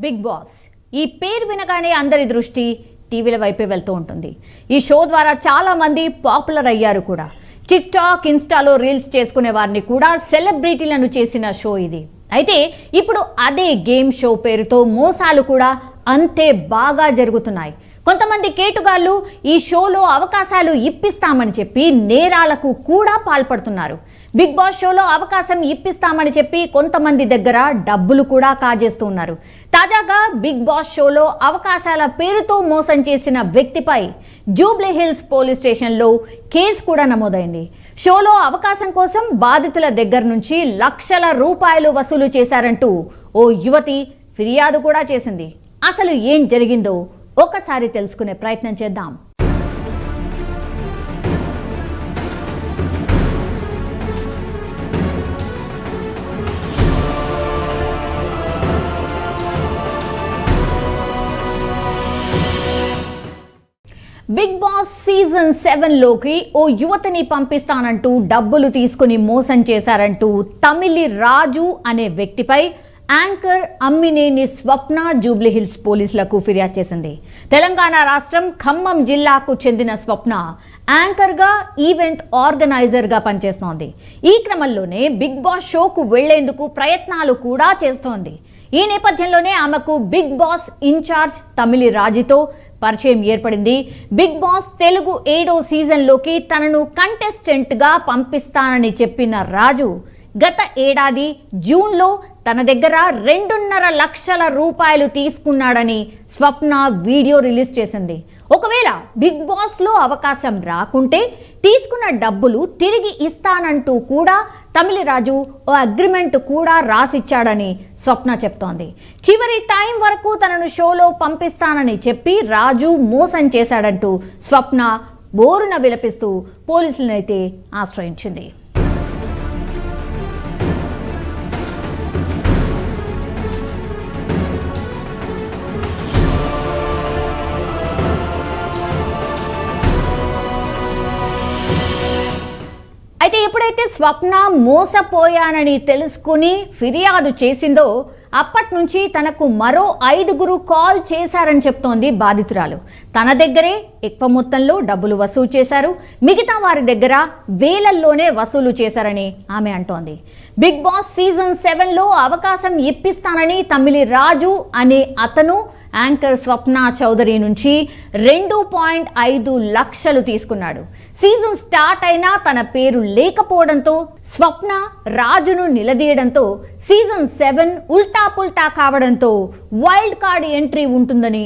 Big boss ఈ పేరు వినగానే అందరి దృష్టి టీవీల వైపే వెళ్తూ ఉంటుంది. ఈ షో ద్వారా చాలా మంది పాపులర్ అయ్యారు కూడా. టిక్ టాక్, ఇన్స్టాలో రీల్స్ చేసుకునే వారిని కూడా సెలబ్రిటీలను చేసిన షో ఇది. అయితే ఇప్పుడు అదే గేమ్ షో పేరుతో మోసాలు కూడా అంతే బాగా జరుగుతున్నాయి. కొంతమంది కేటుగాళ్ళు ఈ షోలో అవకాశాలు ఇప్పిస్తామని చెప్పి నేరాలకు కూడా పాల్పడుతున్నారు. బిగ్ బాస్ షోలో అవకాశం ఇప్పిస్తామని చెప్పి కొంతమంది దగ్గర డబ్బులు కూడా కాజేస్తూ ఉన్నారు. తాజాగా బిగ్ బాస్ షోలో అవకాశాల పేరుతో మోసం చేసిన వ్యక్తిపై జూబ్లీ హిల్స్ పోలీస్ స్టేషన్లో కేసు కూడా నమోదైంది. షోలో అవకాశం కోసం బాధితుల దగ్గర నుంచి లక్షల రూపాయలు వసూలు చేశారంటూ ఓ యువతి ఫిర్యాదు కూడా చేసింది. అసలు ఏం జరిగిందో ఒక్కసారి తెలుసుకునే ప్రయత్నం చేద్దాం. బిగ్ బాస్ సీజన్ 7లోకి ఓ యువతిని పంపిస్తానంటూ డబ్బులు తీసుకుని మోసం చేశారంటూ తమిళి రాజు అనే వ్యక్తిపై యాంకర్ అమ్మినేని స్వప్న జూబ్లీ హిల్స్ పోలీసులకు ఫిర్యాదు చేసింది. తెలంగాణ రాష్ట్రం ఖమ్మం జిల్లాకు చెందిన స్వప్న యాంకర్గా, ఈవెంట్ ఆర్గనైజర్గా పనిచేస్తోంది. ఈ క్రమంలోనే బిగ్ బాస్ షోకు వెళ్లేందుకు ప్రయత్నాలు కూడా చేస్తోంది. ఈ నేపథ్యంలోనే ఆమెకు బిగ్ బాస్ ఇన్ఛార్జ్ తమిళి రాజుతో పరిచయం ఏర్పడింది. బిగ్ బాస్ తెలుగు 7వ సీజన్లోకి తనను కంటెస్టెంట్గా పంపిస్తానని చెప్పిన రాజు గత ఏడాది జూన్లో తన దగ్గర 2.5 లక్షల రూపాయలు తీసుకున్నాడని స్వప్న వీడియో రిలీజ్ చేసింది. ఒకవేళ బిగ్ బాస్లో అవకాశం రాకుంటే తీసుకున్న డబ్బులు తిరిగి ఇస్తానంటూ కూడా తమిళి రాజు ఓ అగ్రిమెంట్ కూడా రాసిచ్చాడని స్వప్న చెప్తోంది. చివరి టైం వరకు తనను షోలో పంపిస్తానని చెప్పి రాజు మోసం చేశాడంటూ స్వప్న బోరున విలపిస్తూ పోలీసులనైతే ఆశ్రయించింది. అయితే ఎప్పుడైతే స్వప్న మోసపోయానని తెలుసుకుని ఫిర్యాదు చేసిందో అప్పటి నుంచి తనకు మరో 5గురు కాల్ చేశారని చెప్తోంది బాధితురాలు. తన దగ్గరే ఎక్కువ మొత్తంలో డబ్బులు వసూలు చేశారు, మిగతా వారి దగ్గర వేలల్లోనే వసూలు చేశారని ఆమె అంటోంది. బిగ్ బాస్ సీజన్ 7లో అవకాశం ఇప్పిస్తానని తమిళి రాజు అనే అతను యాంకర్ స్వప్న చౌదరి నుంచి 2.5 లక్షలు తీసుకున్నాడు. సీజన్ స్టార్ట్ అయినా తన పేరు లేకపోవడంతో స్వప్న రాజును నిలదీయడంతో సీజన్ 7 ఉల్టా పుల్టా కావడంతో వైల్డ్ కార్డ్ ఎంట్రీ ఉంటుందని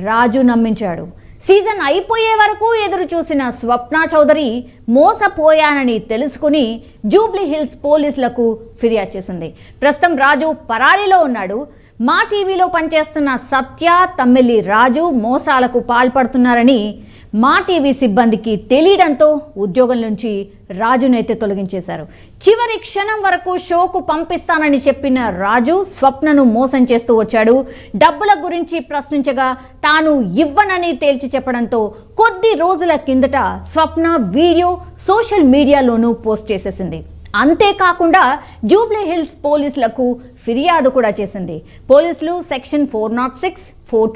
రాజు నమ్మించాడు. సీజన్ అయిపోయే వరకు ఎదురు చూసిన స్వప్న చౌదరి మోసపోయానని తెలుసుకుని జూబ్లీ హిల్స్ పోలీసులకు ఫిర్యాదు చేసింది. ప్రస్తుతం రాజు పరారీలో ఉన్నాడు. మా టీవీలో పనిచేస్తున్న సత్య, తమిళి రాజు మోసాలకు పాల్పడుతున్నారని మా టీవీ సిబ్బందికి తెలియడంతో ఉద్యోగం నుంచి రాజునైతే తొలగించేశారు. చివరి క్షణం వరకు షోకు పంపిస్తానని చెప్పిన రాజు స్వప్నను మోసం చేస్తూ వచ్చాడు. డబ్బుల గురించి ప్రశ్నించగా తాను ఇవ్వనని తేల్చి చెప్పడంతో కొద్ది రోజుల కిందట స్వప్న వీడియో సోషల్ మీడియాలోనూ పోస్ట్ చేసేసింది. అంతేకాకుండా జూబ్లీ హిల్స్ పోలీసులకు ఫిర్యాదు కూడా చేసింది. పోలీసులు సెక్షన్ 406, 420